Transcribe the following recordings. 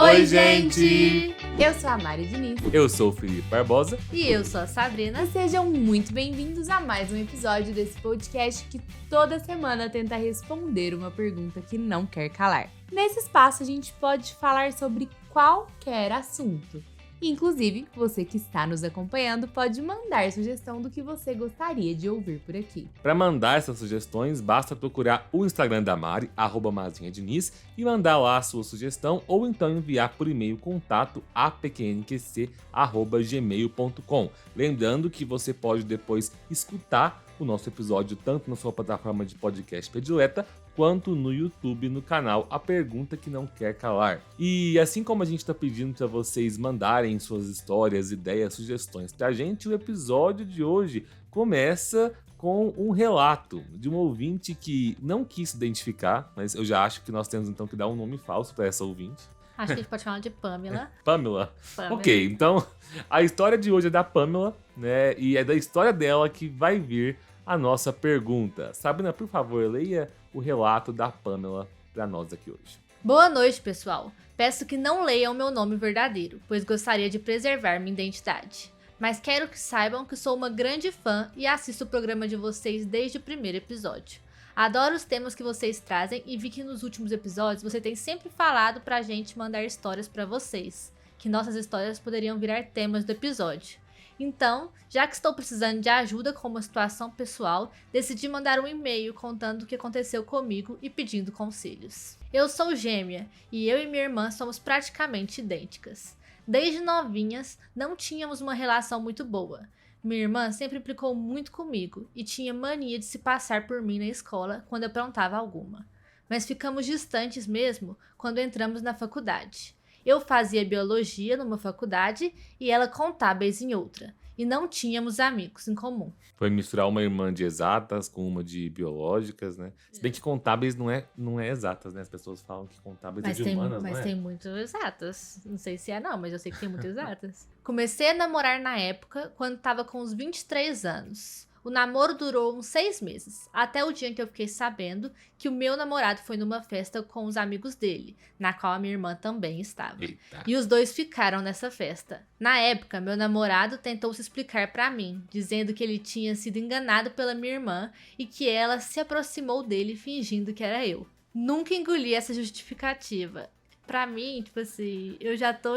Oi, gente! Eu sou a Mari Diniz. Eu sou o Felipe Barbosa. E eu sou a Sabrina. E sejam muito bem-vindos a mais um episódio desse podcast que toda semana tenta responder uma pergunta que não quer calar. Nesse espaço a gente pode falar sobre qualquer assunto. Inclusive, você que está nos acompanhando pode mandar sugestão do que você gostaria de ouvir por aqui. Para mandar essas sugestões, basta procurar o Instagram da Mari, @mazinhadiniz, e mandar lá a sua sugestão ou então enviar por e-mail contato apqnqc@gmail.com. Lembrando que você pode depois escutar o nosso episódio tanto na sua plataforma de podcast predileta, quanto no YouTube, no canal A Pergunta Que Não Quer Calar. E assim como a gente está pedindo para vocês mandarem suas histórias, ideias, sugestões pra gente, o episódio de hoje começa com um relato de um ouvinte que não quis se identificar, mas eu já acho que nós temos então que dar um nome falso para essa ouvinte. Acho que a gente pode chamar ela de Pamela. Pamela. Ok, então a história de hoje é da Pamela, né? E é da história dela que vai vir a nossa pergunta. Sabrina, por favor, leia o relato da Pamela para nós aqui hoje. Boa noite, pessoal. Peço que não leiam meu nome verdadeiro, pois gostaria de preservar minha identidade. Mas quero que saibam que sou uma grande fã e assisto o programa de vocês desde o primeiro episódio. Adoro os temas que vocês trazem e vi que nos últimos episódios você tem sempre falado pra gente mandar histórias pra vocês, que nossas histórias poderiam virar temas do episódio. Então, já que estou precisando de ajuda com uma situação pessoal, decidi mandar um e-mail contando o que aconteceu comigo e pedindo conselhos. Eu sou gêmea e eu e minha irmã somos praticamente idênticas. Desde novinhas, não tínhamos uma relação muito boa. Minha irmã sempre implicou muito comigo e tinha mania de se passar por mim na escola quando aprontava alguma. Mas ficamos distantes mesmo quando entramos na faculdade. Eu fazia biologia numa faculdade e ela contábeis em outra. E não tínhamos amigos em comum. Foi misturar uma irmã de exatas com uma de biológicas, né? Se bem que contábeis não é exatas, né? As pessoas falam que contábeis é de humanas, não é? Mas tem muito exatas. Não sei se é não, mas eu sei que tem muito exatas. Comecei a namorar na época, quando tava com uns 23 anos. O namoro durou uns 6 meses, até o dia em que eu fiquei sabendo que o meu namorado foi numa festa com os amigos dele, na qual a minha irmã também estava. Eita. E os dois ficaram nessa festa. Na época, meu namorado tentou se explicar pra mim, dizendo que ele tinha sido enganado pela minha irmã e que ela se aproximou dele fingindo que era eu. Nunca engoli essa justificativa. Pra mim, tipo assim, eu já tô...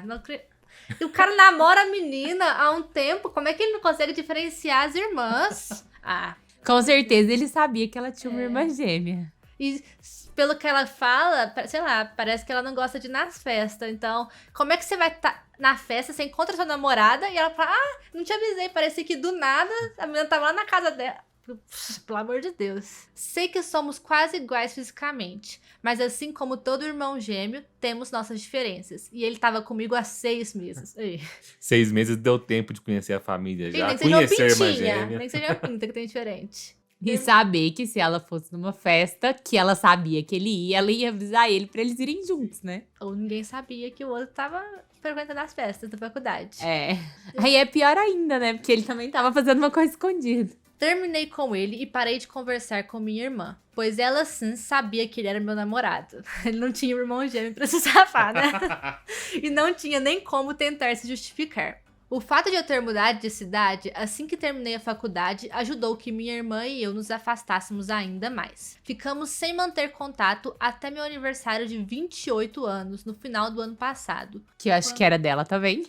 não acredito. E o cara namora a menina há um tempo. Como é que ele não consegue diferenciar as irmãs? Com certeza ele sabia que ela tinha uma irmã gêmea. E pelo que ela fala, sei lá, parece que ela não gosta de ir nas festas. Então, como é que você vai estar na festa, você encontra sua namorada e ela fala, não te avisei, parecia que do nada a menina tava lá na casa dela. Pelo amor de Deus. Sei que somos quase iguais fisicamente, mas assim como todo irmão gêmeo, temos nossas diferenças. E ele tava comigo há 6 meses. Ei. 6 meses deu tempo de conhecer a família já, Nem que seja uma conhecer a irmã pintinha, gêmea. nem que seja uma pinta que tem diferente. E saber que se ela fosse numa festa, que ela sabia que ele ia, ela ia avisar ele pra eles irem juntos, né? Ou ninguém sabia que o outro tava frequentando as festas da faculdade. É. Aí é pior ainda, né? Porque ele também tava fazendo uma coisa escondida. Terminei com ele e parei de conversar com minha irmã, pois ela sim sabia que ele era meu namorado. Ele não tinha um irmão gêmeo pra se safar, né? E não tinha nem como tentar se justificar. O fato de eu ter mudado de cidade assim que terminei a faculdade ajudou que minha irmã e eu nos afastássemos ainda mais. Ficamos sem manter contato até meu aniversário de 28 anos, no final do ano passado. Que eu acho que era dela também.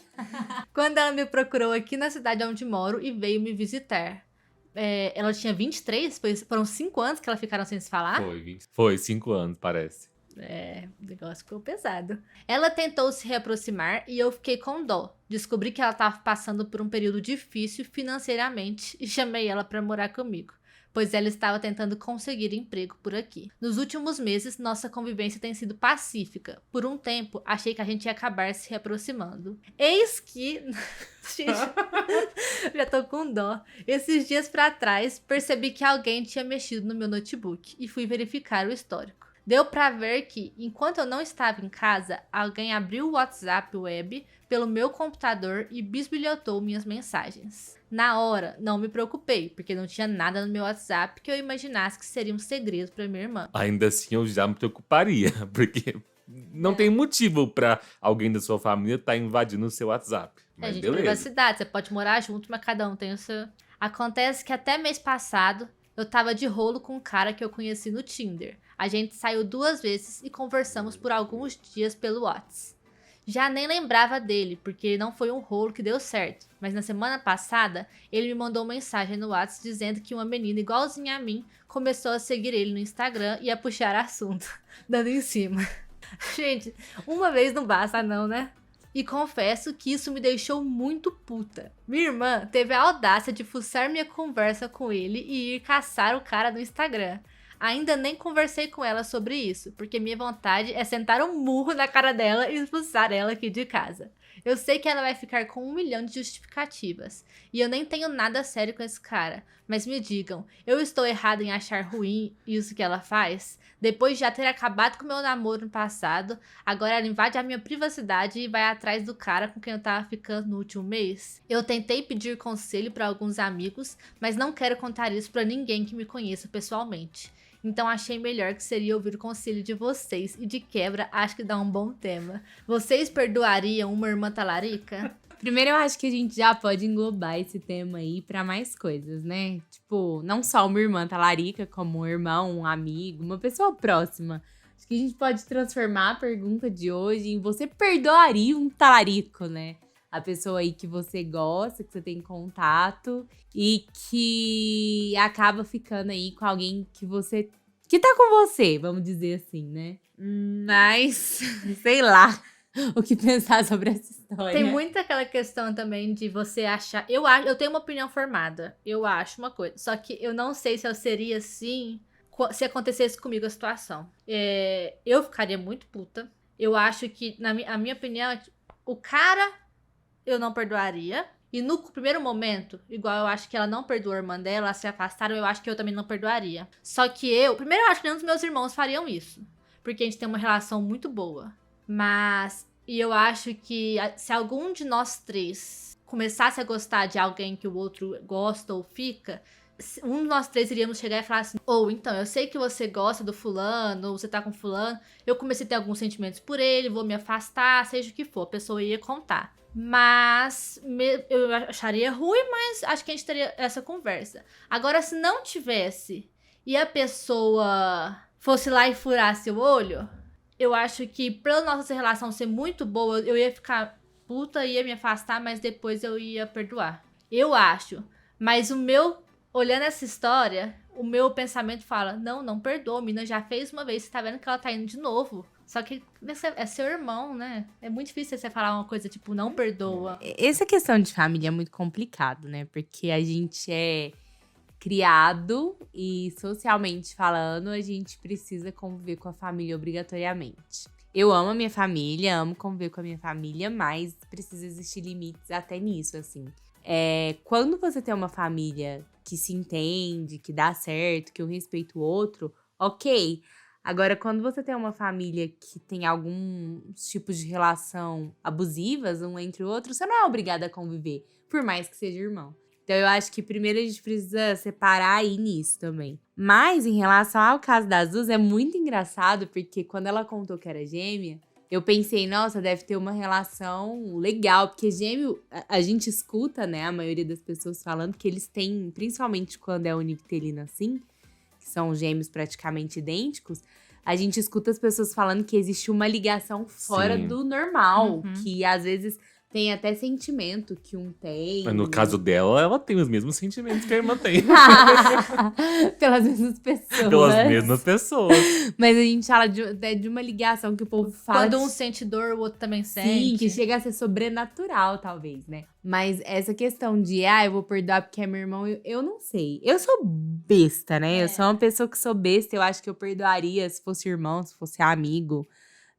Quando ela me procurou aqui na cidade onde moro e veio me visitar. Ela tinha 23, foram 5 anos que elas ficaram sem se falar. Foi 5 anos, parece. O negócio ficou pesado. Ela tentou se reaproximar e eu fiquei com dó. Descobri que ela estava passando por um período difícil financeiramente e chamei ela para morar comigo, pois ela estava tentando conseguir emprego por aqui. Nos últimos meses, nossa convivência tem sido pacífica. Por um tempo, achei que a gente ia acabar se reaproximando. Eis que... Gente, já tô com dó. Esses dias pra trás, percebi que alguém tinha mexido no meu notebook e fui verificar o histórico. Deu pra ver que, enquanto eu não estava em casa, alguém abriu o WhatsApp web pelo meu computador e bisbilhotou minhas mensagens. Na hora, não me preocupei, porque não tinha nada no meu WhatsApp que eu imaginasse que seria um segredo pra minha irmã. Ainda assim, eu já me preocuparia, porque não tem motivo pra alguém da sua família estar invadindo o seu WhatsApp. Mas gente, beleza. privacidade. Você pode morar junto, mas cada um tem o seu. Acontece que até mês passado, eu tava de rolo com um cara que eu conheci no Tinder. A gente saiu 2 vezes e conversamos por alguns dias pelo WhatsApp. Já nem lembrava dele, porque não foi um rolo que deu certo. Mas na semana passada, ele me mandou mensagem no WhatsApp dizendo que uma menina igualzinha a mim começou a seguir ele no Instagram e a puxar assunto, dando em cima. Gente, uma vez não basta não, né? E confesso que isso me deixou muito puta. Minha irmã teve a audácia de fuçar minha conversa com ele e ir caçar o cara no Instagram. Ainda nem conversei com ela sobre isso, porque minha vontade é sentar um murro na cara dela e expulsar ela aqui de casa. Eu sei que ela vai ficar com 1 milhão de justificativas. E eu nem tenho nada sério com esse cara. Mas me digam, eu estou errada em achar ruim isso que ela faz? Depois de já ter acabado com meu namoro no passado, agora ela invade a minha privacidade e vai atrás do cara com quem eu tava ficando no último mês? Eu tentei pedir conselho para alguns amigos, mas não quero contar isso para ninguém que me conheça pessoalmente. Então achei melhor que seria ouvir o conselho de vocês e de quebra acho que dá um bom tema. Vocês perdoariam uma irmã talarica? Primeiro, eu acho que a gente já pode englobar esse tema aí pra mais coisas, né? Tipo, não só uma irmã talarica, como um irmão, um amigo, uma pessoa próxima. Acho que a gente pode transformar a pergunta de hoje em você perdoaria um talarico, né? A pessoa aí que você gosta, que você tem contato e que acaba ficando aí com alguém que tá com você, vamos dizer assim, né? Mas, sei lá o que pensar sobre essa história. Tem muito aquela questão também de você achar... Eu tenho uma opinião formada. Eu acho uma coisa. Só que eu não sei se eu seria assim se acontecesse comigo a situação. Eu ficaria muito puta. Eu acho que, a minha opinião, o cara eu não perdoaria. E no primeiro momento, igual eu acho que ela não perdoou a irmã dela, se afastaram, eu acho que eu também não perdoaria. Só que primeiro eu acho que nenhum dos meus irmãos fariam isso. Porque a gente tem uma relação muito boa. Mas, e eu acho que se algum de nós 3 começasse a gostar de alguém que o outro gosta ou fica, um de nós 3 iríamos chegar e falar assim, então, eu sei que você gosta do fulano, ou você tá com fulano, eu comecei a ter alguns sentimentos por ele, vou me afastar, seja o que for, a pessoa ia contar. Mas eu acharia ruim, mas acho que a gente teria essa conversa. Agora, se não tivesse e a pessoa fosse lá e furasse o olho, eu acho que pela nossa relação ser muito boa, eu ia ficar puta, ia me afastar, mas depois eu ia perdoar. Eu acho. Mas olhando essa história, o meu pensamento fala, não perdoa, a menina já fez uma vez, você tá vendo que ela tá indo de novo. Só que é seu irmão, né? É muito difícil você falar uma coisa tipo, não perdoa. Essa questão de família é muito complicado, né? Porque a gente é criado e socialmente falando, a gente precisa conviver com a família obrigatoriamente. Eu amo a minha família, amo conviver com a minha família, mas precisa existir limites até nisso, assim. Quando você tem uma família que se entende, que dá certo, que um respeita o outro, ok. Agora, quando você tem uma família que tem alguns tipos de relação abusivas, um entre o outro, você não é obrigada a conviver, por mais que seja irmão. Então, eu acho que primeiro a gente precisa separar aí nisso também. Mas, em relação ao caso da Zuz, é muito engraçado, porque quando ela contou que era gêmea, eu pensei, nossa, deve ter uma relação legal, porque gêmeo, a gente escuta, né, a maioria das pessoas falando que eles têm, principalmente quando é univitelino assim, que são gêmeos praticamente idênticos, a gente escuta as pessoas falando que existe uma ligação fora do normal, que às vezes tem até sentimento que um tem. Mas no caso dela, ela tem os mesmos sentimentos que a irmã tem. Pelas mesmas pessoas. Pelas mesmas pessoas. Mas a gente fala de uma ligação que o povo fala. Quando um sente dor, o outro também sente. Sim, que chega a ser sobrenatural, talvez, né? Mas essa questão de, eu vou perdoar porque é meu irmão, eu não sei. Eu sou besta, né? Eu sou uma pessoa que sou besta. Eu acho que eu perdoaria se fosse irmão, se fosse amigo.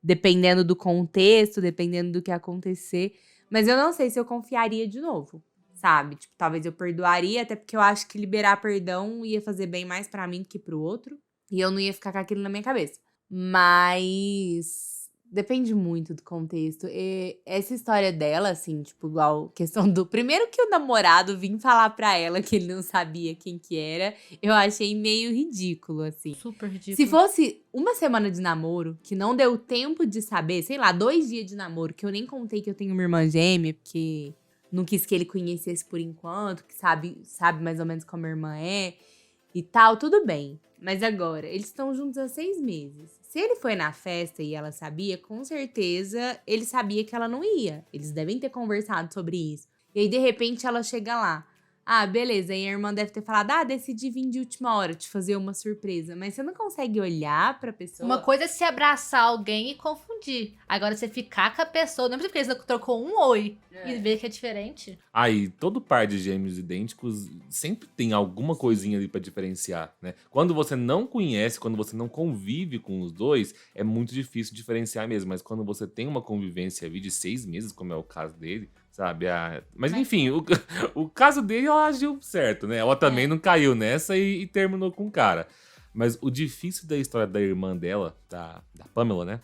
Dependendo do contexto, dependendo do que acontecer. Mas eu não sei se eu confiaria de novo, sabe? Tipo, talvez eu perdoaria, até porque eu acho que liberar perdão ia fazer bem mais pra mim do que pro outro. E eu não ia ficar com aquilo na minha cabeça. Mas Depende muito do contexto. E essa história dela, assim, tipo, igual questão do. Primeiro que o namorado vim falar pra ela que ele não sabia quem que era, eu achei meio ridículo, assim. Super ridículo. Se fosse uma semana de namoro, que não deu tempo de saber, sei lá, 2 dias de namoro, que eu nem contei que eu tenho uma irmã gêmea, porque não quis que ele conhecesse por enquanto, que sabe mais ou menos como a irmã é e tal, tudo bem. Mas agora, eles estão juntos há 6 meses. Se ele foi na festa e ela sabia, com certeza ele sabia que ela não ia. Eles devem ter conversado sobre isso. E aí, de repente, ela chega lá. Ah, beleza. Aí a irmã deve ter falado, decidi vir de última hora, te fazer uma surpresa. Mas você não consegue olhar pra pessoa? Uma coisa é se abraçar alguém e confundir. Agora, você ficar com a pessoa, não é porque você trocou um oi e ver que é diferente. Aí, todo par de gêmeos idênticos sempre tem alguma coisinha ali pra diferenciar, né? Quando você não conhece, quando você não convive com os dois, é muito difícil diferenciar mesmo. Mas quando você tem uma convivência ali de 6 meses, como é o caso dele, sabe? Mas enfim, o caso dele, ela agiu certo, né? Ela também não caiu nessa e terminou com o cara. Mas o difícil da história da irmã dela, da Pamela, né?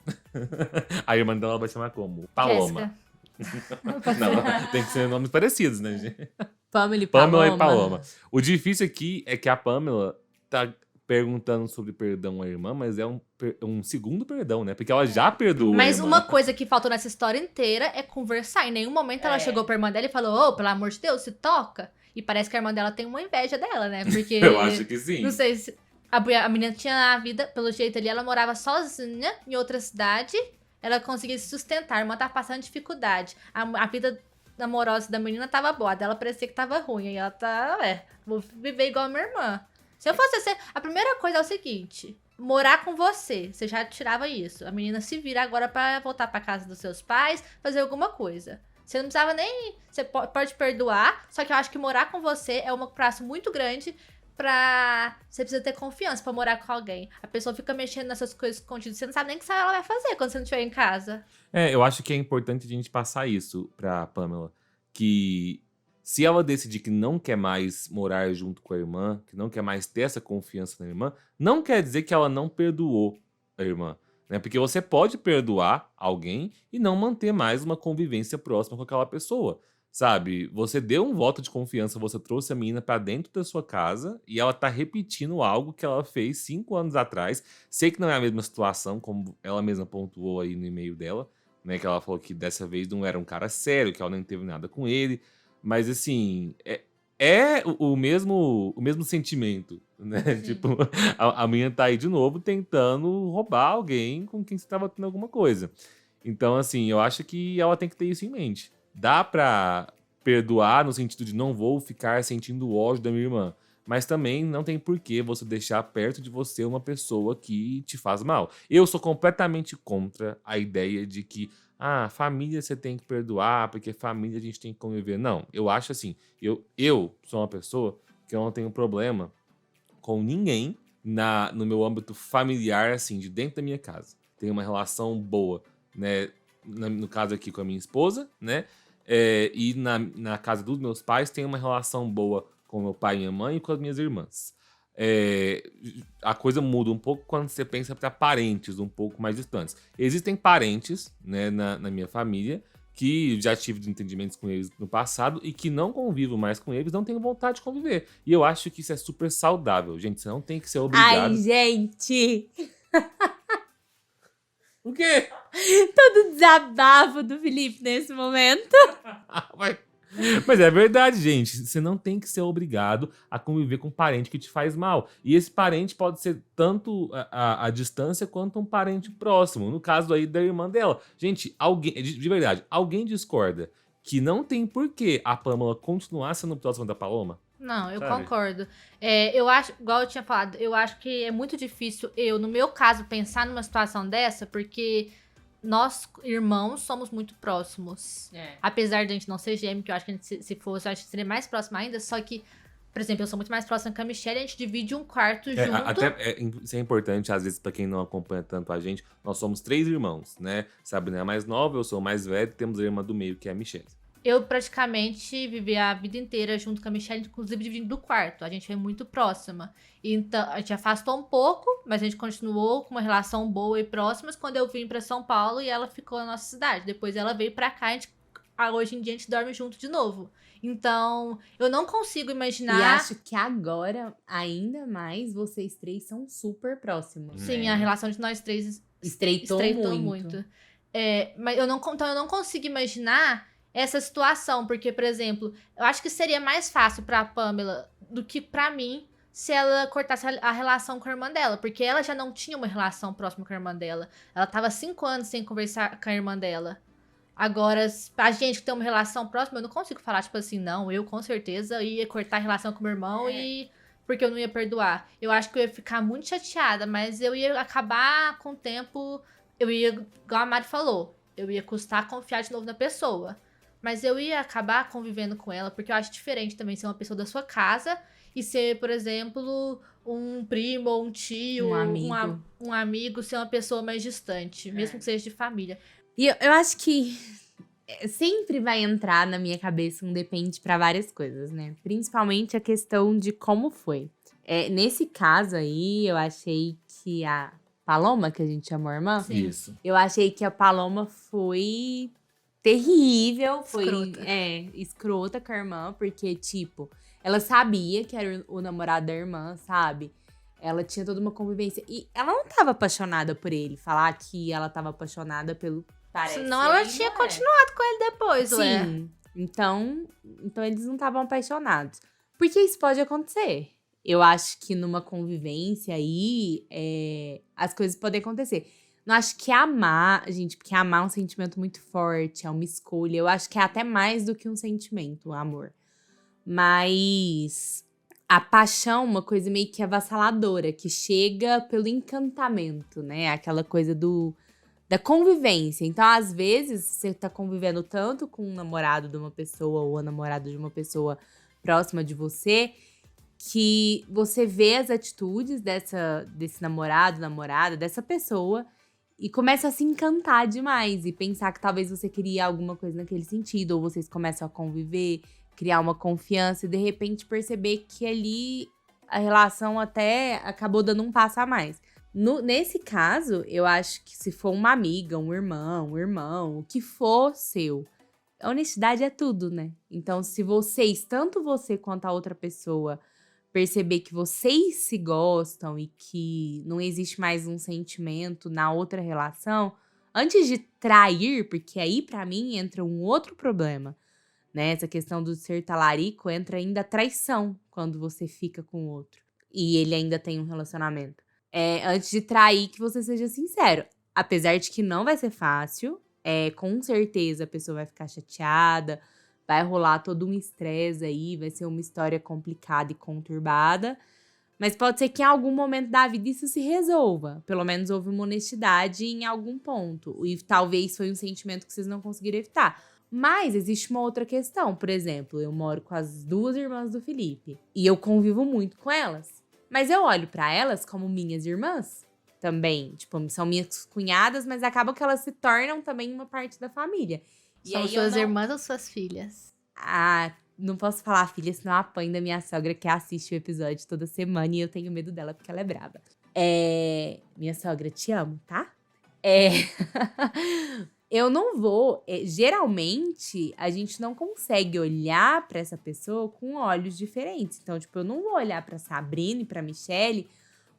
A irmã dela vai chamar como? Paloma. Não, tem que ser nomes parecidos, né, gente? Pamela e Paloma. O difícil aqui é que a Pamela tá perguntando sobre perdão à irmã, mas é um segundo perdão, né? Porque ela já perdoou a Mas irmã. uma coisa que faltou nessa história inteira é conversar. Em nenhum momento ela chegou pra irmã dela e falou, pelo amor de Deus, se toca. E parece que a irmã dela tem uma inveja dela, né? Porque... Eu acho que sim. Não sei se... A menina tinha a vida, pelo jeito ali, ela morava sozinha em outra cidade. Ela conseguia se sustentar, a irmã tava passando dificuldade. A vida amorosa da menina tava boa, a dela parecia que tava ruim. E ela tá, vou viver igual a minha irmã. Se eu fosse você, a primeira coisa é o seguinte: morar com você já tirava isso. A menina se vira agora pra voltar pra casa dos seus pais, fazer alguma coisa. Você não precisava nem... Você pode perdoar, só que eu acho que morar com você é um prazo muito grande pra... Você precisa ter confiança pra morar com alguém. A pessoa fica mexendo nessas coisas escondidas, você não sabe nem o que ela vai fazer quando você não estiver em casa. Eu acho que é importante a gente passar isso pra Pamela. Que se ela decidir que não quer mais morar junto com a irmã, que não quer mais ter essa confiança na irmã, não quer dizer que ela não perdoou a irmã. Né? Porque você pode perdoar alguém e não manter mais uma convivência próxima com aquela pessoa. Sabe? Você deu um voto de confiança, você trouxe a menina pra dentro da sua casa e ela tá repetindo algo que ela fez 5 anos atrás. Sei que não é a mesma situação, como ela mesma pontuou aí no e-mail dela, né? Que ela falou que dessa vez não era um cara sério, que ela nem teve nada com ele. Mas assim, é o mesmo sentimento, né? Sim. Tipo, a menina tá aí de novo tentando roubar alguém com quem você tava tendo alguma coisa. Então, assim, eu acho que ela tem que ter isso em mente. Dá pra perdoar no sentido de não vou ficar sentindo ódio da minha irmã. Mas também não tem porquê você deixar perto de você uma pessoa que te faz mal. Eu sou completamente contra a ideia de que família você tem que perdoar, porque família a gente tem que conviver. Não, eu acho assim, eu sou uma pessoa que eu não tenho problema com ninguém no meu âmbito familiar, assim, de dentro da minha casa. Tenho uma relação boa, né? No caso aqui com a minha esposa, né? E na casa dos meus pais tem uma relação boa com meu pai e minha mãe e com as minhas irmãs. A coisa muda um pouco quando você pensa para parentes um pouco mais distantes. Existem parentes, né, na minha família que já tive desentendimentos com eles no passado e que não convivo mais com eles, não tenho vontade de conviver. E eu acho que isso é super saudável. Gente, você não tem que ser obrigado... Ai, gente! O quê? Todo desabafo do Felipe nesse momento. Mas é verdade, gente. Você não tem que ser obrigado a conviver com um parente que te faz mal. E esse parente pode ser tanto a distância quanto um parente próximo. No caso aí da irmã dela. Gente, alguém, de verdade, alguém discorda que não tem porquê a Pamela continuar sendo próxima da Paloma? Não, eu Sabe? concordo. Eu acho, igual eu tinha falado, eu acho que é muito difícil no meu caso, pensar numa situação dessa, porque nós, irmãos, somos muito próximos. Apesar de a gente não ser gêmeo, que eu acho que a gente, se fosse, eu acho que seria mais próximo ainda, só que, por exemplo, eu sou muito mais próxima com a Michelle, a gente divide um quarto junto. Isso é importante, às vezes, pra quem não acompanha tanto a gente, nós somos 3 irmãos, né? Sabrina é a mais nova, eu sou o mais velho, temos a irmã do meio, que é a Michelle. Eu praticamente vivi a vida inteira junto com a Michelle, inclusive dividindo do quarto. A gente é muito próxima. Então, a gente afastou um pouco, mas a gente continuou com uma relação boa e próximas quando eu vim pra São Paulo e ela ficou na nossa cidade. Depois ela veio pra cá e hoje em dia a gente dorme junto de novo. Então, eu não consigo imaginar... E acho que agora, ainda mais, vocês três são super próximos. Sim, a relação de nós três Estreitou muito. Mas eu não consigo imaginar essa situação, porque, por exemplo, eu acho que seria mais fácil pra Pamela do que pra mim se ela cortasse a relação com a irmã dela, porque ela já não tinha uma relação próxima com a irmã dela. Ela tava 5 anos sem conversar com a irmã dela. Agora, a gente que tem uma relação próxima, eu não consigo falar, tipo assim, não, eu com certeza ia cortar a relação com meu irmão porque eu não ia perdoar. Eu acho que eu ia ficar muito chateada, mas eu ia acabar com o tempo, eu ia, igual a Mari falou, eu ia custar confiar de novo na pessoa. Mas eu ia acabar convivendo com ela, porque eu acho diferente também ser uma pessoa da sua casa e ser, por exemplo, um primo ou um tio, um amigo, ser uma pessoa mais distante, mesmo que seja de família. E eu acho que sempre vai entrar na minha cabeça um depende pra várias coisas, né? Principalmente a questão de como foi. Nesse caso aí, eu achei que a Paloma, que a gente chamou a irmã, Isso. eu achei que a Paloma foi terrível, foi escrota com a irmã, porque, tipo, ela sabia que era o namorado da irmã, sabe? Ela tinha toda uma convivência. E ela não tava apaixonada por ele. Falar que ela tava apaixonada pelo... Senão ela tinha continuado com ele depois, ué. Sim. Então eles não estavam apaixonados. Porque isso pode acontecer. Eu acho que numa convivência aí, as coisas podem acontecer. Não acho que amar, gente, porque amar é um sentimento muito forte, é uma escolha. Eu acho que é até mais do que um sentimento, o amor. Mas a paixão é uma coisa meio que avassaladora, que chega pelo encantamento, né? Aquela coisa da convivência. Então, às vezes, você tá convivendo tanto com um namorado de uma pessoa ou a namorada de uma pessoa próxima de você, que você vê as atitudes desse namorado, namorada, dessa pessoa, e começa a se encantar demais e pensar que talvez você queria alguma coisa naquele sentido, ou vocês começam a conviver, criar uma confiança e de repente perceber que ali a relação até acabou dando um passo a mais. Nesse caso, eu acho que se for uma amiga, um irmão, o que for seu, a honestidade é tudo, né? Então, se vocês, tanto você quanto a outra pessoa, perceber que vocês se gostam e que não existe mais um sentimento na outra relação, antes de trair, porque aí pra mim entra um outro problema, né? Essa questão do ser talarico, entra ainda a traição quando você fica com o outro e ele ainda tem um relacionamento. Antes de trair, que você seja sincero. Apesar de que não vai ser fácil, com certeza a pessoa vai ficar chateada, vai rolar todo um estresse aí, vai ser uma história complicada e conturbada. Mas pode ser que em algum momento da vida isso se resolva. Pelo menos houve uma honestidade em algum ponto. E talvez foi um sentimento que vocês não conseguiram evitar. Mas existe uma outra questão. Por exemplo, eu moro com as 2 irmãs do Felipe. E eu convivo muito com elas. Mas eu olho pra elas como minhas irmãs também. Tipo, são minhas cunhadas, mas acaba que elas se tornam também uma parte da família. São suas irmãs ou suas filhas? Ah, não posso falar filha, senão eu apanho da minha sogra que assiste o episódio toda semana e eu tenho medo dela porque ela é brava. Minha sogra, te amo, tá? Eu não vou... geralmente, a gente não consegue olhar pra essa pessoa com olhos diferentes. Então, tipo, eu não vou olhar pra Sabrina e pra Michelle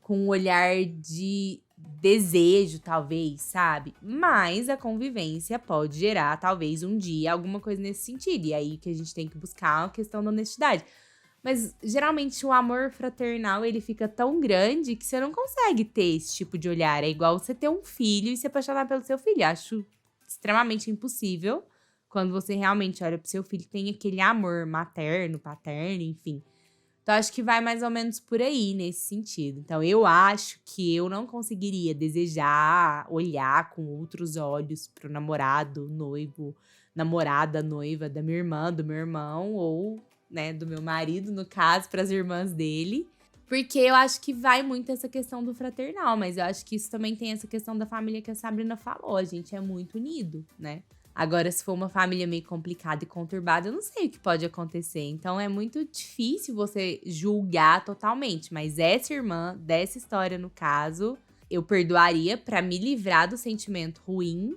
com um olhar de desejo, talvez, sabe? Mas a convivência pode gerar, talvez, um dia, alguma coisa nesse sentido. E aí que a gente tem que buscar a questão da honestidade. Mas, geralmente, o amor fraternal, ele fica tão grande que você não consegue ter esse tipo de olhar. É igual você ter um filho e se apaixonar pelo seu filho. Acho extremamente impossível quando você realmente olha pro seu filho, tem aquele amor materno, paterno, enfim. Então, acho que vai mais ou menos por aí, nesse sentido. Então, eu acho que eu não conseguiria desejar, olhar com outros olhos pro namorado, noivo, namorada, noiva da minha irmã, do meu irmão, ou, né, do meu marido, no caso, pras irmãs dele. Porque eu acho que vai muito essa questão do fraternal, mas eu acho que isso também tem essa questão da família que a Sabrina falou. A gente é muito unido, né? Agora, se for uma família meio complicada e conturbada, eu não sei o que pode acontecer. Então, é muito difícil você julgar totalmente. Mas essa irmã, dessa história no caso, eu perdoaria pra me livrar do sentimento ruim.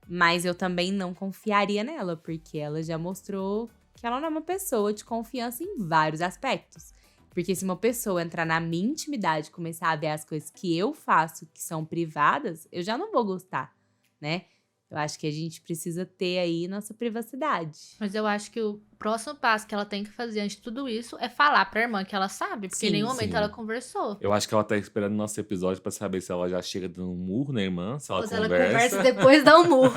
Mas eu também não confiaria nela, porque ela já mostrou que ela não é uma pessoa de confiança em vários aspectos. Porque se uma pessoa entrar na minha intimidade e começar a ver as coisas que eu faço que são privadas, eu já não vou gostar, né? Eu acho que a gente precisa ter aí nossa privacidade. Mas eu acho que o próximo passo que ela tem que fazer antes de tudo isso é falar pra irmã que ela sabe, porque em nenhum momento sim. ela conversou. Eu acho que ela tá esperando o nosso episódio pra saber se ela já chega dando um murro na irmã, se ela Ou se ela conversa. conversa e depois dá um murro.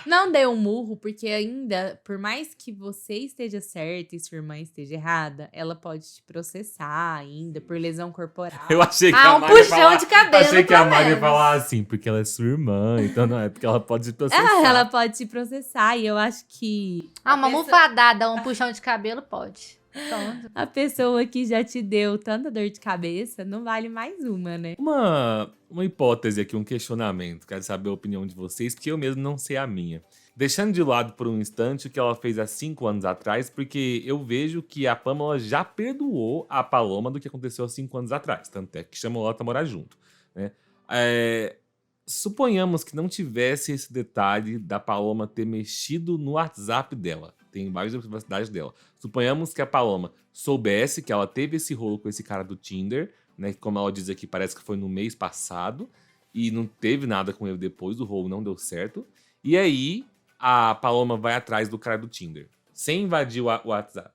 Não dê um murro, porque ainda, por mais que você esteja certa e sua irmã esteja errada, ela pode te processar ainda por lesão corporal. Eu achei que Ah, a um Mari ia puxão falar- de cabelo, Achei que a pelo Mari ia menos. falar assim, porque ela é sua irmã, então não é porque ela pode te processar. Ela pode te processar e eu acho que Ah, uma a pessoa- almofadada, um puxão de cabelo, pode. Então, a pessoa que já te deu tanta dor de cabeça não vale mais uma, né? Uma hipótese aqui, um questionamento. Quero saber a opinião de vocês, porque eu mesmo não sei a minha. Deixando de lado por um instante o que ela fez há 5 anos atrás, porque eu vejo que a Pamela já perdoou a Paloma do que aconteceu há 5 anos atrás. Tanto é que chamou ela pra morar junto, né? Suponhamos que não tivesse esse detalhe da Paloma ter mexido no WhatsApp dela. Tem embaixo da privacidade dela. Suponhamos que a Paloma soubesse que ela teve esse rolo com esse cara do Tinder, né? Como ela diz aqui, parece que foi no mês passado. E não teve nada com ele depois, o rolo não deu certo. E aí, a Paloma vai atrás do cara do Tinder, sem invadir o WhatsApp,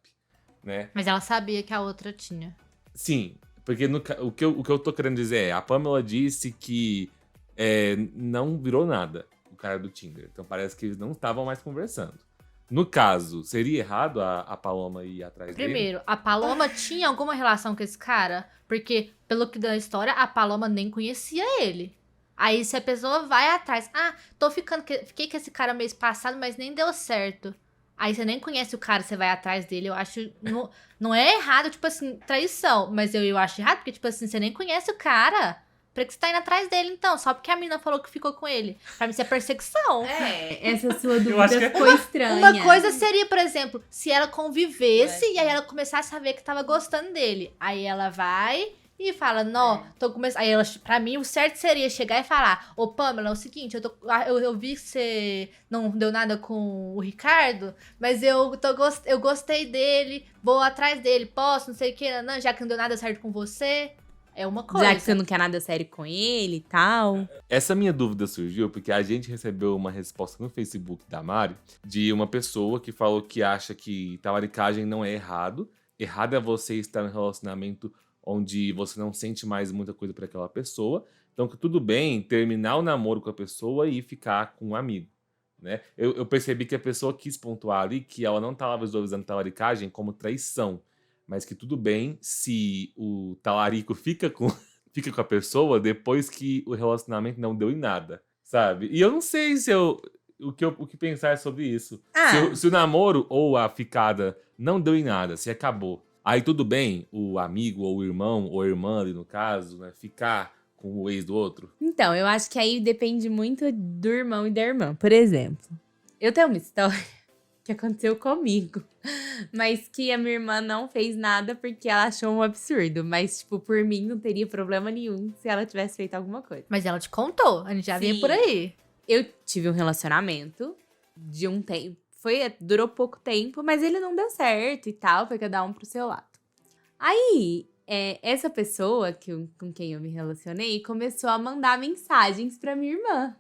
né? mas ela sabia que a outra tinha. Sim, porque o que eu tô querendo dizer é, a Pamela disse que não virou nada o cara do Tinder. Então parece que eles não estavam mais conversando. No caso, seria errado a Paloma ir atrás dele? Primeiro, a Paloma tinha alguma relação com esse cara? Porque, pelo que da história, a Paloma nem conhecia ele. Aí, se a pessoa vai atrás... Ah, fiquei com esse cara mês passado, mas nem deu certo. Aí, você nem conhece o cara, você vai atrás dele. Eu acho... Não é errado, tipo assim, traição. Mas eu acho errado, porque, tipo assim, você nem conhece o cara. Pra que você tá indo atrás dele, então? Só porque a mina falou que ficou com ele. Pra mim, isso é perseguição. Essa sua Eu acho dúvida que- ficou estranha. Uma coisa seria, por exemplo, se ela convivesse e aí ela começasse a ver que tava gostando dele. Aí ela vai e fala, não, tô começando. Aí ela, pra mim, o certo seria chegar e falar: Ô Pamela, é o seguinte, eu vi que você não deu nada com o Ricardo, mas eu gostei dele, vou atrás dele, posso, não sei o que, não, já que não deu nada certo com você. É uma coisa. Já que você não quer nada sério com ele e tal. Essa minha dúvida surgiu porque a gente recebeu uma resposta no Facebook da Mari de uma pessoa que falou que acha que talaricagem não é errado. Errado é você estar num relacionamento onde você não sente mais muita coisa por aquela pessoa. Então que tudo bem terminar o namoro com a pessoa e ficar com um amigo, né? Eu percebi que a pessoa quis pontuar ali que ela não estava visualizando talaricagem como traição, mas que tudo bem se o talarico fica com a pessoa depois que o relacionamento não deu em nada, sabe? E eu não sei o que pensar sobre isso. Se o namoro ou a ficada não deu em nada, se acabou, aí tudo bem o amigo ou o irmão ou a irmã ali no caso, né, ficar com o ex do outro. Então, eu acho que aí depende muito do irmão e da irmã. Por exemplo, eu tenho uma história que aconteceu comigo, mas que a minha irmã não fez nada porque ela achou um absurdo. Mas, tipo, por mim não teria problema nenhum se ela tivesse feito alguma coisa. Mas ela te contou, a gente já Sim. vinha por aí. Eu tive um relacionamento de um tempo. Durou pouco tempo, mas ele não deu certo e tal. Foi cada um pro seu lado. Aí, essa pessoa com quem eu me relacionei começou a mandar mensagens pra minha irmã.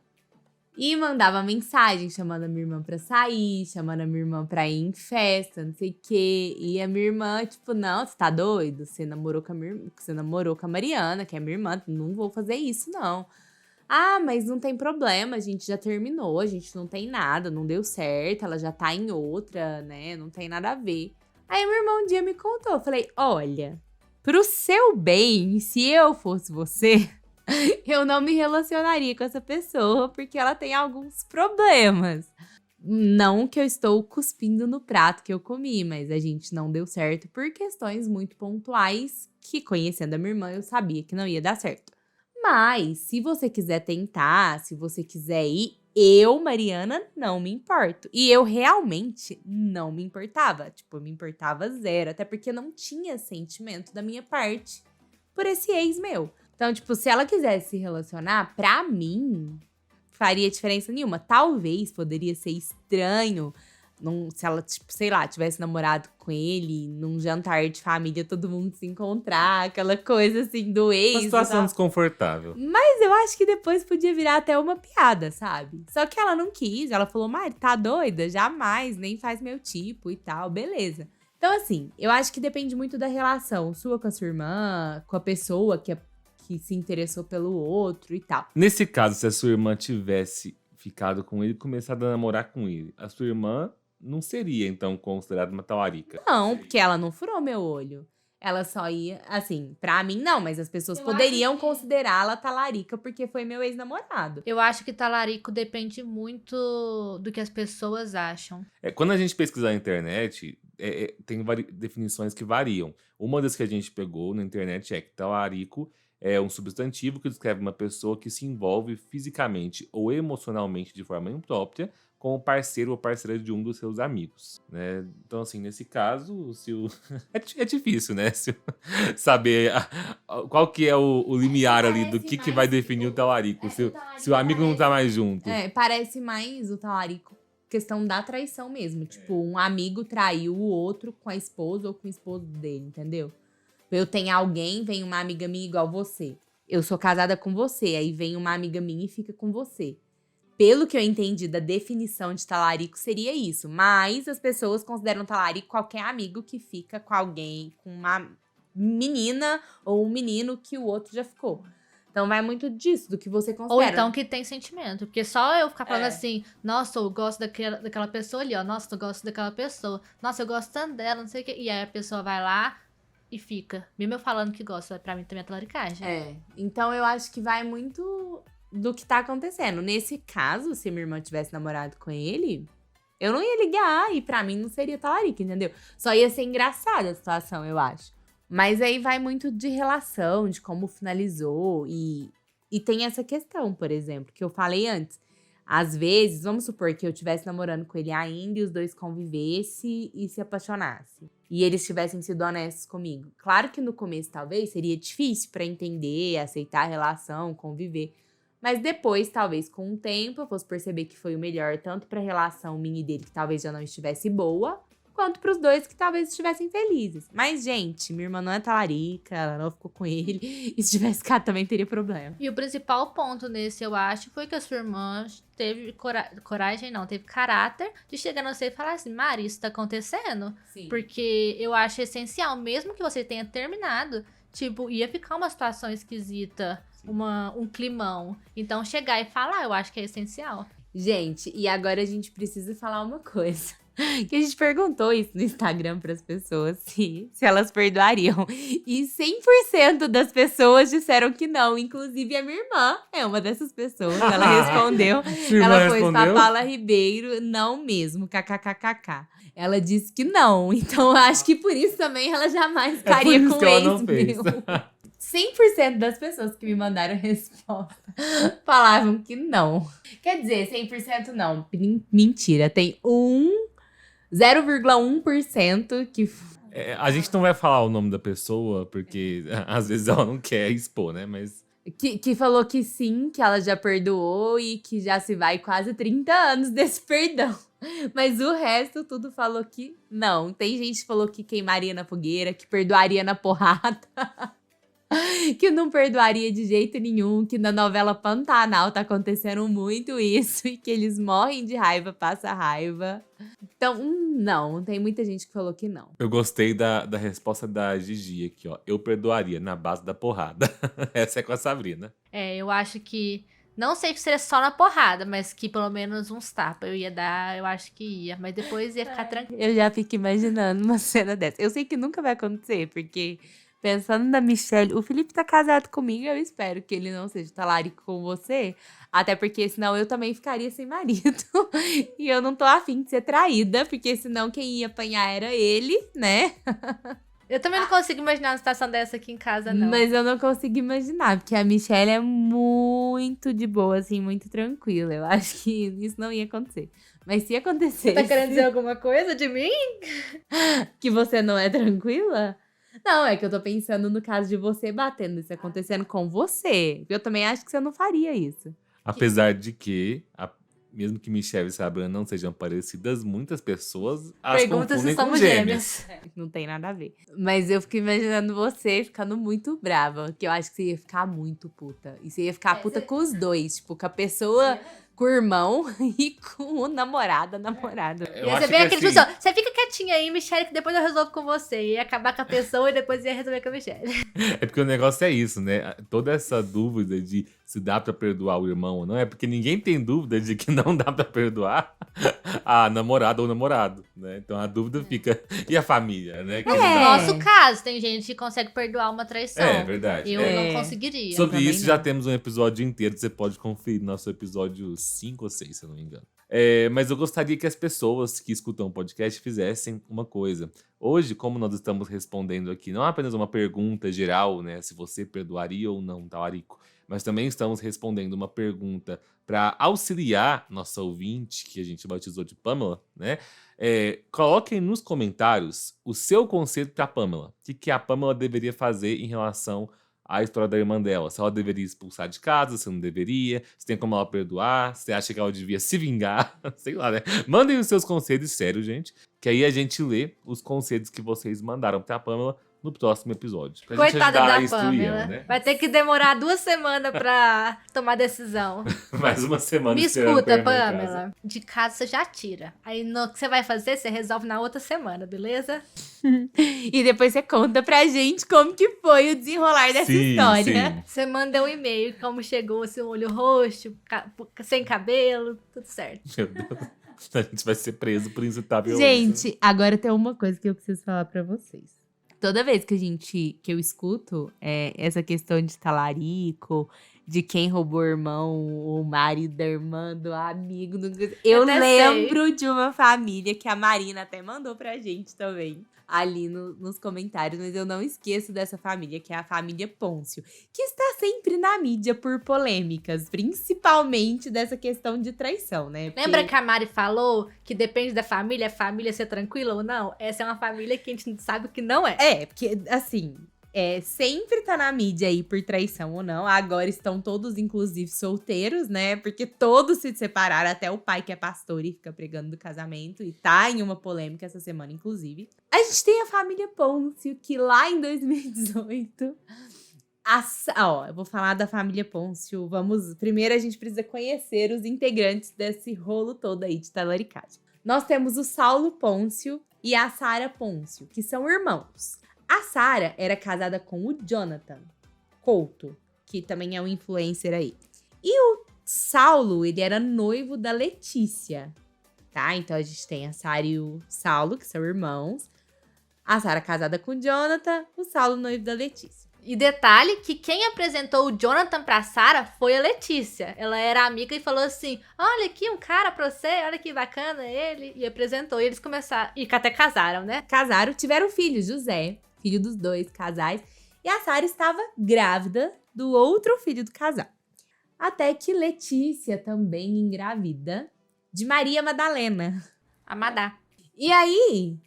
E mandava mensagem chamando a minha irmã pra sair, chamando a minha irmã pra ir em festa, não sei o quê. E a minha irmã, tipo, não, você tá doido? Você namorou com a Mariana, que é minha irmã, não vou fazer isso, não. Ah, mas não tem problema, a gente já terminou, a gente não tem nada, não deu certo, ela já tá em outra, né? Não tem nada a ver. Aí meu irmão um dia me contou, eu falei, olha, pro seu bem, se eu fosse você, eu não me relacionaria com essa pessoa porque ela tem alguns problemas. Não que eu estou cuspindo no prato que eu comi, mas a gente não deu certo por questões muito pontuais que, conhecendo a minha irmã, eu sabia que não ia dar certo. Mas, se você quiser tentar, se você quiser ir, Eu, Mariana, não me importo. E eu realmente não me importava. Tipo, eu me importava zero. Até porque não tinha sentimento da minha parte por esse ex meu. Então, tipo, se ela quisesse se relacionar, pra mim, faria diferença nenhuma. Talvez poderia ser estranho se ela, tipo, sei lá, tivesse namorado com ele, num jantar de família, todo mundo se encontrar, aquela coisa assim do ex. Uma situação desconfortável. Mas eu acho que depois podia virar até uma piada, sabe? Só que ela não quis, ela falou, Mari, tá doida? Jamais, nem faz meu tipo e tal, beleza. Então, assim, eu acho que depende muito da relação sua com a sua irmã, com a pessoa que se interessou pelo outro e tal. Nesse caso, se a sua irmã tivesse ficado com ele e começado a namorar com ele, a sua irmã não seria, então, considerada uma talarica? Não, porque ela não furou meu olho. Ela só ia, assim, pra mim não, mas as pessoas poderiam considerá-la talarica porque foi meu ex-namorado. Eu acho que talarico depende muito do que as pessoas acham. Quando a gente pesquisar na internet, tem definições que variam. Uma das que a gente pegou na internet é que talarico é um substantivo que descreve uma pessoa que se envolve fisicamente ou emocionalmente de forma imprópria com o parceiro ou parceira de um dos seus amigos, né? Então, assim, nesse caso, é difícil, né? Saber qual que é o limiar ali do que vai definir o talarico, se o amigo não tá mais junto. Parece mais o talarico questão da traição mesmo. Tipo, um amigo traiu o outro com a esposa ou com o esposo dele, entendeu? Eu tenho alguém, vem uma amiga minha igual você. Eu sou casada com você, aí vem uma amiga minha e fica com você. Pelo que eu entendi da definição de talarico, seria isso. Mas as pessoas consideram talarico qualquer amigo que fica com alguém, com uma menina ou um menino que o outro já ficou. Então vai muito disso, do que você considera. Ou então que tem sentimento. Porque só eu ficar falando assim, nossa, eu gosto daquela pessoa ali, ó. Nossa, eu gosto daquela pessoa. Nossa, eu gosto tanto dela, não sei o quê. E aí a pessoa vai lá e fica. Mesmo eu falando que gosta, pra mim também é talaricagem. Então eu acho que vai muito do que tá acontecendo. Nesse caso, se minha irmã tivesse namorado com ele, eu não ia ligar e pra mim não seria talarica, entendeu? Só ia ser engraçada a situação, eu acho. Mas aí vai muito de relação, de como finalizou e tem essa questão, por exemplo, que eu falei antes. Às vezes, vamos supor que eu estivesse namorando com ele ainda e os dois convivessem e se apaixonassem. E eles tivessem sido honestos comigo. Claro que no começo, talvez, seria difícil pra entender, aceitar a relação, conviver. Mas depois, talvez, com o tempo, eu fosse perceber que foi o melhor, tanto pra relação minha e dele, que talvez já não estivesse boa, quanto pros dois que talvez estivessem felizes. Mas, gente, minha irmã não é talarica, ela não ficou com ele. E se tivesse ficado, também teria problema. E o principal ponto nesse, eu acho, foi que a sua irmã teve coragem, não, teve caráter de chegar no você e falar assim, Mari, isso tá acontecendo? Sim. Porque eu acho essencial, mesmo que você tenha terminado, tipo, ia ficar uma situação esquisita, um climão. Então, chegar e falar, eu acho que é essencial. Gente, e agora a gente precisa falar uma coisa. Que a gente perguntou isso no Instagram pras pessoas, se elas perdoariam. E 100% das pessoas disseram que não. Inclusive a minha irmã é uma dessas pessoas. Ela respondeu. Ela foi pra Paula Ribeiro, não mesmo, kkkk. Ela disse que não. Então eu acho que por isso também ela jamais ficaria com o ex meu. 100% das pessoas que me mandaram resposta falavam que não. Quer dizer, 100% não. Mentira, tem 0,1% que... A gente não vai falar o nome da pessoa, porque às vezes ela não quer expor, né? Mas... Que falou que sim, que ela já perdoou e que já se vai quase 30 anos desse perdão. Mas o resto tudo falou que não. Tem gente que falou que queimaria na fogueira, que perdoaria na porrada. Que não perdoaria de jeito nenhum, que na novela Pantanal tá acontecendo muito isso e que eles morrem de raiva, passa raiva. Então, não, tem muita gente que falou que não. Eu gostei da resposta da Gigi aqui, ó. Eu perdoaria na base da porrada. Essa é com a Sabrina. Eu acho que, não sei que seria só na porrada, mas que pelo menos uns tapas eu ia dar, eu acho que ia. Mas depois ia ficar tranquilo. Eu já fico imaginando uma cena dessa. Eu sei que nunca vai acontecer, porque... Pensando na Michelle, o Felipe tá casado comigo, eu espero que ele não seja talarico com você. Até porque senão eu também ficaria sem marido. E eu não tô afim de ser traída, porque senão quem ia apanhar era ele, né? Eu também não consigo imaginar uma situação dessa aqui em casa, não. Mas eu não consigo imaginar, porque a Michelle é muito muito de boa, assim, muito tranquila. Eu acho que isso não ia acontecer. Mas se acontecesse... Tá querendo dizer alguma coisa de mim? que você não é tranquila? Não, é que eu tô pensando no caso de você batendo, isso acontecendo com você. Eu também acho que você não faria isso. Apesar de que, mesmo que Michelle e Sabrina não sejam parecidas, muitas pessoas as Pergunta se confundem com somos gêmeas. Não tem nada a ver. Mas eu fico imaginando você ficando muito brava, que eu acho que você ia ficar muito puta. E você ia ficar puta com os dois, tipo, com a pessoa, com o irmão e com o namorado, a namorada. Eu Ia acho ser bem que aquele assim, pessoal, você fica quietinha aí, Michelle, que depois eu resolvo com você. Ia acabar com a pessoa e depois ia resolver com a Michelle. é porque o negócio é isso, né? Toda essa dúvida de se dá pra perdoar o irmão ou não, é porque ninguém tem dúvida de que não dá pra perdoar a namorada ou o namorado, né? Então a dúvida fica, e a família, né? Que não No dá- nosso caso, tem gente que consegue perdoar uma traição. É verdade. Eu é. não conseguiria. Sobre também isso já não. temos um episódio inteiro, você pode conferir no nosso episódio 5 ou 6, se eu não me engano. Mas eu gostaria que as pessoas que escutam o podcast fizessem uma coisa. Hoje, como nós estamos respondendo aqui, não apenas uma pergunta geral, né? Se você perdoaria ou não, talarico, mas também estamos respondendo uma pergunta para auxiliar nossa ouvinte, que a gente batizou de Pamela, né? Coloquem nos comentários o seu conselho para a Pamela. O que a Pamela deveria fazer em relação à história da irmã dela. Se ela deveria expulsar de casa, se não deveria, se tem como ela perdoar, se acha que ela devia se vingar, sei lá, né? Mandem os seus conselhos, sério, gente, que aí a gente lê os conselhos que vocês mandaram pra Pamela no próximo episódio. Pra gente Coitada ajudar a da instruir Pamela. ela, né? Vai ter que demorar 2 semanas pra tomar decisão. Mais uma semana Me esperando escuta, pra irmã em casa. Pamela. De casa você já tira. Aí no que você vai fazer, você resolve na outra semana, beleza? E depois você conta pra gente como que foi o desenrolar dessa história. Sim. Você manda um e-mail, como chegou, seu olho roxo, sem cabelo, tudo certo. Meu Deus. A gente vai ser preso por incitar violência. Gente, agora tem uma coisa que eu preciso falar pra vocês. Toda vez que eu escuto essa questão de talarico, de quem roubou o irmão, o marido da irmã, do amigo, eu até lembro de uma família que a Marina até mandou pra gente também, ali nos comentários, mas eu não esqueço dessa família, que é a família Pôncio, que está sempre na mídia por polêmicas, principalmente dessa questão de traição, né? Porque- Lembra que a Mari falou que depende da família, a família ser tranquila ou não? Essa é uma família que a gente sabe que não é. Porque, assim, sempre tá na mídia aí por traição ou não. Agora estão todos, inclusive, solteiros, né? Porque todos se separaram, até o pai que é pastor e fica pregando do casamento. E tá em uma polêmica essa semana, inclusive. A gente tem a família Pôncio, que lá em 2018... eu vou falar da família Pôncio. Primeiro a gente precisa conhecer os integrantes desse rolo todo aí de talaricagem. Nós temos o Saulo Pôncio e a Sara Pôncio, que são irmãos. A Sara era casada com o Jonathan Couto, que também é um influencer aí. E o Saulo, ele era noivo da Letícia, tá? Então a gente tem a Sara e o Saulo, que são irmãos. A Sara casada com o Jonathan, o Saulo noivo da Letícia. E detalhe que quem apresentou o Jonathan pra Sarah foi a Letícia. Ela era amiga e falou assim, olha aqui um cara pra você, olha que bacana ele. E apresentou, e eles começaram, e até casaram, né? Casaram, tiveram filho, José, filho dos dois casais. E a Sara estava grávida do outro filho do casal. Até que Letícia também engravida de Maria Madalena. A Madá. E aí,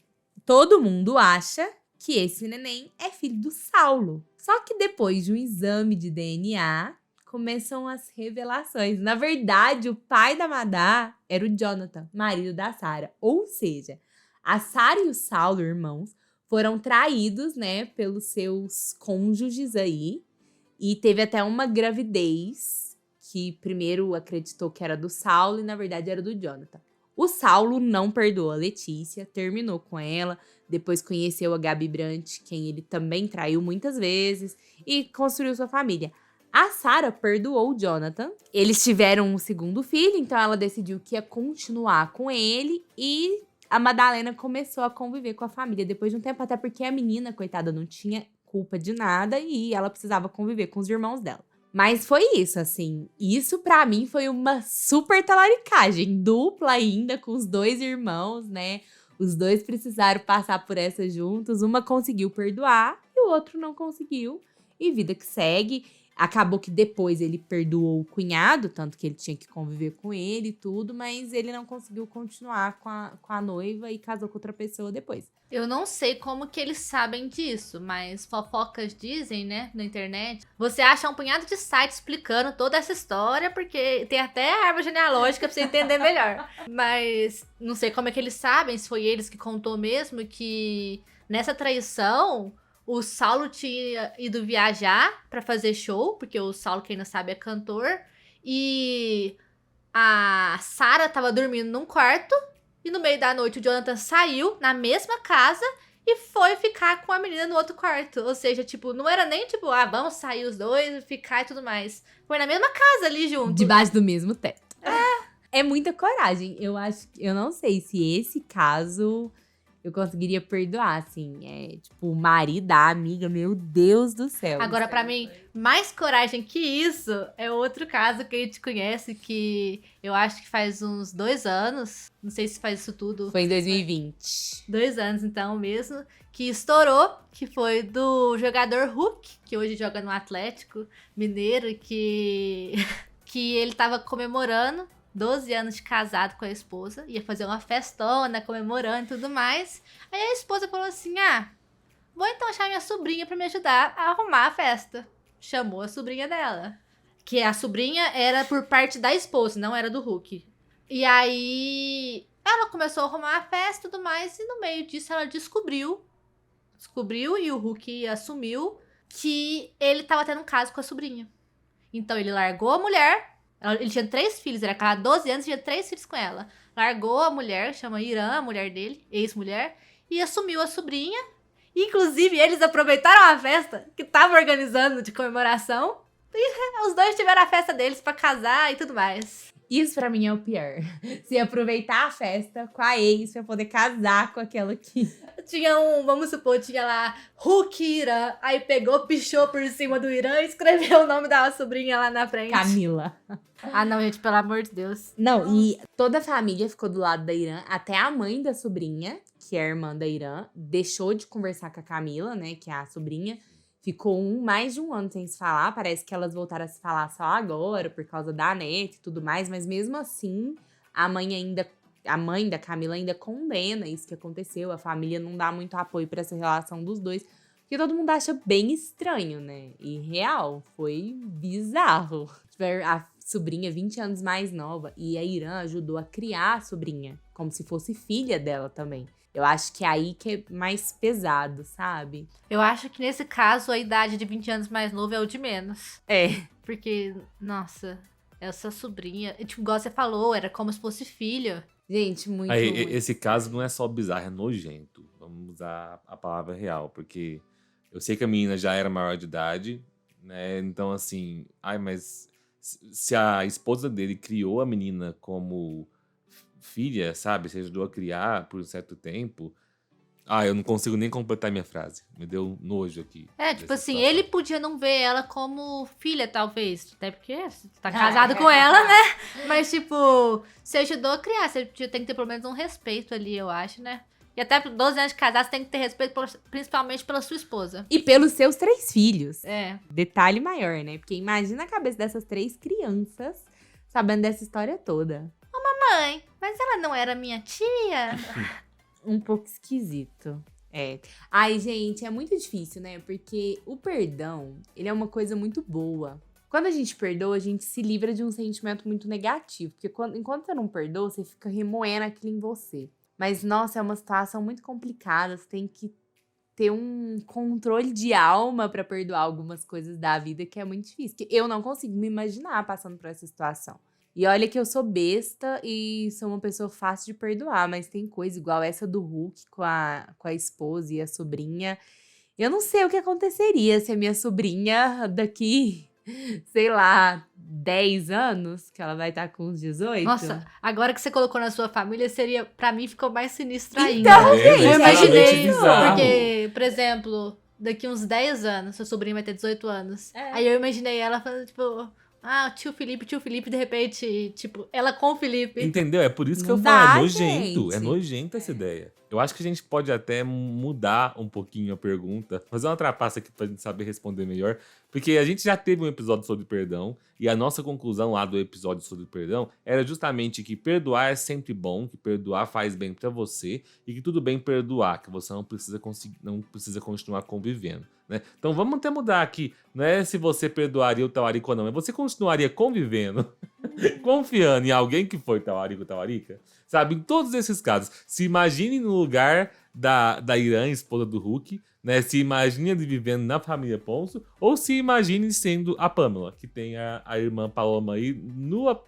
todo mundo acha que esse neném é filho do Saulo. Só que depois de um exame de DNA, começam as revelações. Na verdade, o pai da Madá era o Jonathan, marido da Sara. Ou seja, a Sara e o Saulo, irmãos, foram traídos, né, pelos seus cônjuges aí. E teve até uma gravidez que primeiro acreditou que era do Saulo e na verdade era do Jonathan. O Saulo não perdoou a Letícia, terminou com ela, depois conheceu a Gabi Brandt, quem ele também traiu muitas vezes, e construiu sua família. A Sara perdoou o Jonathan, eles tiveram um segundo filho, então ela decidiu que ia continuar com ele, e a Madalena começou a conviver com a família depois de um tempo, até porque a menina, coitada, não tinha culpa de nada, e ela precisava conviver com os irmãos dela. Mas foi isso, assim, isso pra mim foi uma super talaricagem, dupla ainda, com os dois irmãos, né? Os dois precisaram passar por essa juntos, uma conseguiu perdoar e o outro não conseguiu, e vida que segue. Acabou que depois ele perdoou o cunhado, tanto que ele tinha que conviver com ele e tudo, mas ele não conseguiu continuar com a noiva e casou com outra pessoa depois. Eu não sei como que eles sabem disso, mas fofocas dizem, né, na internet. Você acha um punhado de sites explicando toda essa história, porque tem até a árvore genealógica pra você entender melhor. Mas não sei como é que eles sabem, se foi eles que contou mesmo, que nessa traição o Saulo tinha ido viajar pra fazer show, porque o Saulo, quem não sabe, é cantor. E a Sarah tava dormindo num quarto. E no meio da noite o Jonathan saiu na mesma casa e foi ficar com a menina no outro quarto. Ou seja, tipo, não era nem tipo, vamos sair os dois, ficar e tudo mais. Foi na mesma casa ali junto. Debaixo do mesmo teto. É muita coragem. Eu não sei se esse caso eu conseguiria perdoar, assim. É tipo, o marido da amiga, meu Deus do céu. Agora, pra mim, mais coragem que isso é outro caso que a gente conhece, que eu acho que faz uns 2 anos. Não sei se faz isso tudo. Foi em 2020. 2 anos, então, mesmo. Que estourou, que foi do jogador Hulk, que hoje joga no Atlético Mineiro, que ele tava comemorando 12 anos de casado com a esposa, ia fazer uma festona, comemorando e tudo mais. Aí a esposa falou assim, vou então achar minha sobrinha pra me ajudar a arrumar a festa. Chamou a sobrinha dela. Que a sobrinha era por parte da esposa, não era do Hulk. E aí ela começou a arrumar a festa e tudo mais, e no meio disso ela descobriu, e o Hulk assumiu que ele tava tendo um caso com a sobrinha. Então ele largou a mulher. Ele tinha 3 filhos, era casado há 12 anos e tinha 3 filhos com ela. Largou a mulher, chama Irã, a mulher dele, ex-mulher, e assumiu a sobrinha. Inclusive, eles aproveitaram a festa que tava organizando de comemoração. E os dois tiveram a festa deles pra casar e tudo mais. Isso pra mim é o pior. Se aproveitar a festa com a ex pra poder casar com aquela que... Vamos supor, tinha lá Hulk Irã, aí pegou, pichou por cima do Irã e escreveu o nome da sobrinha lá na frente. Camila. Não, gente, pelo amor de Deus. Não, e toda a família ficou do lado da Irã, até a mãe da sobrinha, que é a irmã da Irã, deixou de conversar com a Camila, né, que é a sobrinha. Ficou mais de um ano sem se falar, parece que elas voltaram a se falar só agora, por causa da neta e tudo mais, mas mesmo assim, a mãe da Camila ainda condena isso que aconteceu, a família não dá muito apoio pra essa relação dos dois, porque todo mundo acha bem estranho, né? E real, foi bizarro. A sobrinha 20 anos mais nova, e a Irã ajudou a criar a sobrinha, como se fosse filha dela também. Eu acho que é aí que é mais pesado, sabe? Eu acho que nesse caso a idade de 20 anos mais novo é o de menos. É. Porque, nossa, essa sobrinha, tipo, igual você falou, era como se fosse filha. Gente, muito Aí, ruim. esse caso não é só bizarro, é nojento. Vamos usar a palavra real, porque eu sei que a menina já era maior de idade, né? Então, assim, mas se a esposa dele criou a menina como filha, sabe? Se ajudou a criar por um certo tempo. Eu não consigo nem completar minha frase. Me deu nojo aqui. Tipo assim, ele podia não ver ela como filha, talvez. Até porque você tá casado com ela, né? Mas, tipo, você ajudou a criar. Você tem que ter pelo menos um respeito ali, eu acho, né? E até 12 anos de casar, você tem que ter respeito principalmente pela sua esposa. E pelos seus 3 filhos. É. Detalhe maior, né? Porque imagina a cabeça dessas 3 crianças sabendo dessa história toda. Mãe, mas ela não era minha tia? Um pouco esquisito. É. Ai, gente, é muito difícil, né? Porque o perdão, ele é uma coisa muito boa. Quando a gente perdoa, a gente se livra de um sentimento muito negativo. Porque enquanto você não perdoa, você fica remoendo aquilo em você. Mas, nossa, é uma situação muito complicada. Você tem que ter um controle de alma pra perdoar algumas coisas da vida que é muito difícil. Que eu não consigo me imaginar passando por essa situação. E olha que eu sou besta e sou uma pessoa fácil de perdoar, mas tem coisa igual essa do Hulk com a esposa e a sobrinha. Eu não sei o que aconteceria se a minha sobrinha daqui, sei lá, 10 anos, que ela vai estar com uns 18. Nossa, agora que você colocou na sua família, seria, pra mim, ficou mais sinistro ainda. Então, gente, eu imaginei, bizarro. porque, por exemplo, daqui uns 10 anos, sua sobrinha vai ter 18 anos. É. Aí eu imaginei ela falando, tipo... tio Felipe, de repente, tipo, ela com o Felipe. Entendeu? É por isso que Não eu falo, é dá, nojento. gente. É nojento essa ideia. Eu acho que a gente pode até mudar um pouquinho a pergunta, fazer uma trapaça aqui pra gente saber responder melhor. Porque a gente já teve um episódio sobre perdão, e a nossa conclusão lá do episódio sobre perdão era justamente que perdoar é sempre bom, que perdoar faz bem pra você, e que tudo bem perdoar, que você não precisa continuar convivendo, né? Então vamos até mudar aqui, não é se você perdoaria o talarico ou não, é você continuaria convivendo, confiando em alguém que foi talarico ou talarica, sabe? Em todos esses casos, se imagine no lugar da Irã, esposa do Hulk, né? Se imagine ele vivendo na família Ponço, ou se imagine sendo a Pamela, que tem a irmã Paloma aí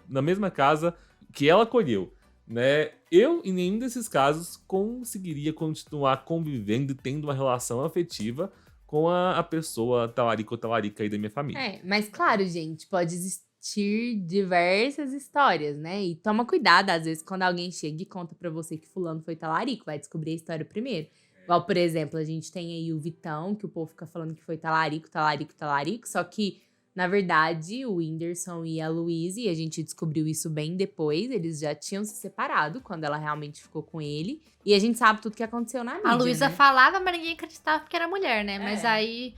na mesma casa que ela acolheu, né? Eu, em nenhum desses casos, conseguiria continuar convivendo e tendo uma relação afetiva com a pessoa talarica ou talarica aí da minha família. Mas claro, gente, pode existir diversas histórias, né? E toma cuidado, às vezes, quando alguém chega e conta pra você que fulano foi talarico, vai descobrir a história primeiro. Igual, por exemplo, a gente tem aí o Vitão, que o povo fica falando que foi talarico, só que, na verdade, o Whindersson e a Luísa, e a gente descobriu isso bem depois, eles já tinham se separado quando ela realmente ficou com ele, e a gente sabe tudo que aconteceu na mídia, A Luísa né? falava, mas ninguém acreditava porque era mulher, né? Mas aí,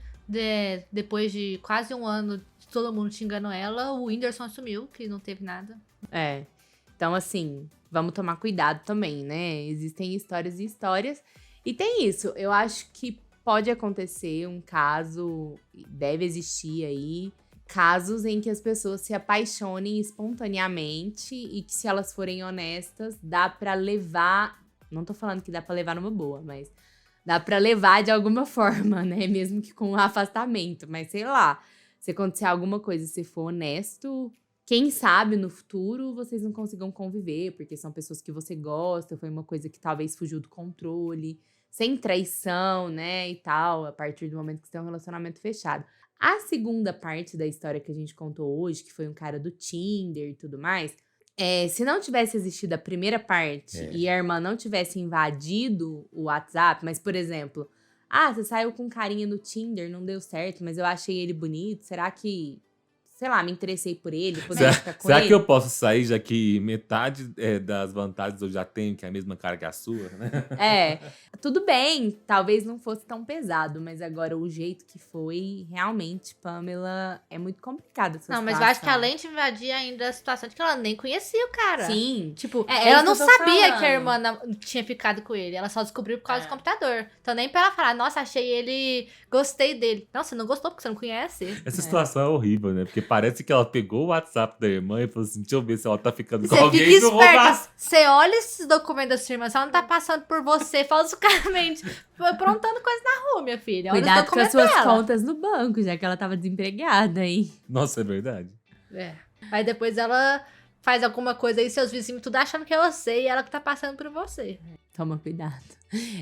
depois de quase um ano de todo mundo xingando ela, o Whindersson assumiu que não teve nada. Então, assim, vamos tomar cuidado também, né? Existem histórias e histórias. E tem isso, eu acho que pode acontecer um caso, deve existir aí, casos em que as pessoas se apaixonem espontaneamente e que, se elas forem honestas, dá pra levar. Não tô falando que dá pra levar numa boa, mas dá pra levar de alguma forma, né? Mesmo que com um afastamento. Mas sei lá, se acontecer alguma coisa e você for honesto, quem sabe no futuro vocês não consigam conviver, porque são pessoas que você gosta, foi uma coisa que talvez fugiu do controle, sem traição, né, e tal, a partir do momento que você tem um relacionamento fechado. A segunda parte da história que a gente contou hoje, que foi um cara do Tinder e tudo mais, se não tivesse existido a primeira parte e a irmã não tivesse invadido o WhatsApp, mas, por exemplo, você saiu com um carinha no Tinder, não deu certo, mas eu achei ele bonito, será que, sei lá, me interessei por ele, poderia ficar com Será ele? que eu posso sair, já que metade das vantagens eu já tenho, que é a mesma cara que a sua, né? Tudo bem, talvez não fosse tão pesado, mas agora o jeito que foi, realmente, Pamela, é muito complicado essa Não, situação. mas eu acho que além de invadir ainda a situação de que ela nem conhecia o cara. Sim. Tipo, É ela isso não que eu tô sabia falando. que a irmã tinha ficado com ele. Ela só descobriu por causa do computador. Então nem pra ela falar, nossa, achei ele, gostei dele. Não, você não gostou porque você não conhece. Essa situação é horrível, né? Porque parece que ela pegou o WhatsApp da irmã e falou assim, deixa eu ver se ela tá ficando com Você alguém fica e não roubar. esperta. Você olha esses documentos da sua irmã, se ela não tá passando por você falsicamente, aprontando coisa na rua, minha filha. Olha os Cuidado com as documentos suas dela. contas no banco, já que ela tava desempregada, hein? Nossa, é verdade. Aí depois ela faz alguma coisa aí, seus vizinhos tudo achando que é você e ela que tá passando por você. Toma cuidado.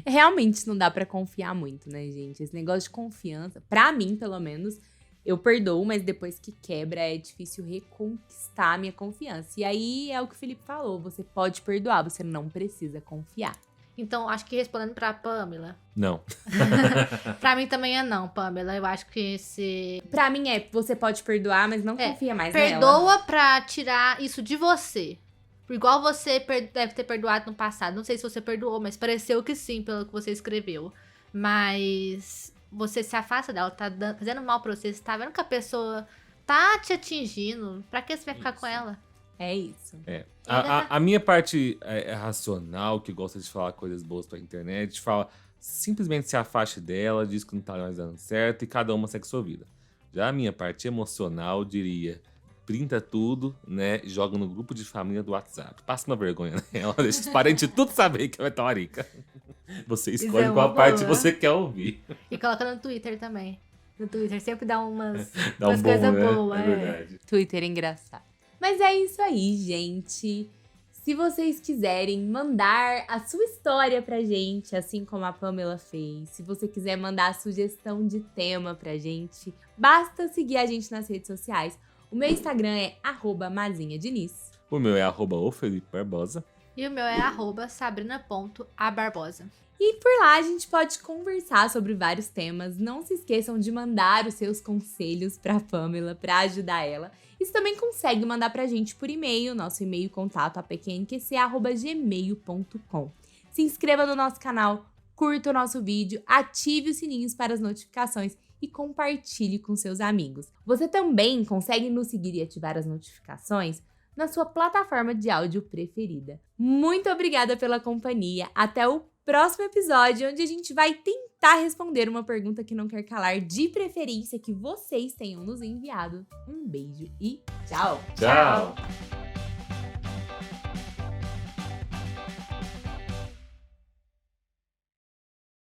Realmente não dá pra confiar muito, né, gente? Esse negócio de confiança, pra mim, pelo menos, eu perdoo, mas depois que quebra é difícil reconquistar a minha confiança. E aí é o que o Felipe falou, você pode perdoar, você não precisa confiar. Então, acho que respondendo pra Pamela. Não. Pra mim também é não, Pamela. Eu acho que Pra mim você pode perdoar, mas não confia mais nela. perdoa pra tirar isso de você. Igual você deve ter perdoado no passado. Não sei se você perdoou, mas pareceu que sim, pelo que você escreveu. Mas você se afasta dela, tá fazendo mal pra você. Você tá vendo que a pessoa tá te atingindo. Pra que você vai ficar com ela? É isso. A minha parte racional, que gosta de falar coisas boas pra internet, fala simplesmente se afaste dela, diz que não tá mais dando certo e cada uma segue sua vida. Já a minha parte emocional, diria, printa tudo, né, e joga no grupo de família do WhatsApp. Passa uma vergonha nela, deixa os parentes tudo saber que ela é talarica. Você escolhe é qual uma parte boa. você quer ouvir. E coloca no Twitter também. No Twitter sempre dá umas Dá um bom, coisas né? boas. É verdade. Twitter é engraçado. Mas é isso aí, gente. Se vocês quiserem mandar a sua história pra gente, assim como a Pamela fez, se você quiser mandar sugestão de tema pra gente, basta seguir a gente nas redes sociais. O meu Instagram é @mazinhadiniz. O meu é @ofelipebarbosa. E o meu é @sabrina.abarbosa. E por lá a gente pode conversar sobre vários temas. Não se esqueçam de mandar os seus conselhos pra Pamela, pra ajudar ela. E você também consegue mandar pra gente por e-mail, nosso e-mail contato apqnqc@gmail.com. Se inscreva no nosso canal, curta o nosso vídeo, ative os sininhos para as notificações e compartilhe com seus amigos. Você também consegue nos seguir e ativar as notificações na sua plataforma de áudio preferida. Muito obrigada pela companhia. Até o próximo episódio, onde a gente vai tentar responder uma pergunta que não quer calar, de preferência que vocês tenham nos enviado. Um beijo e tchau! Tchau!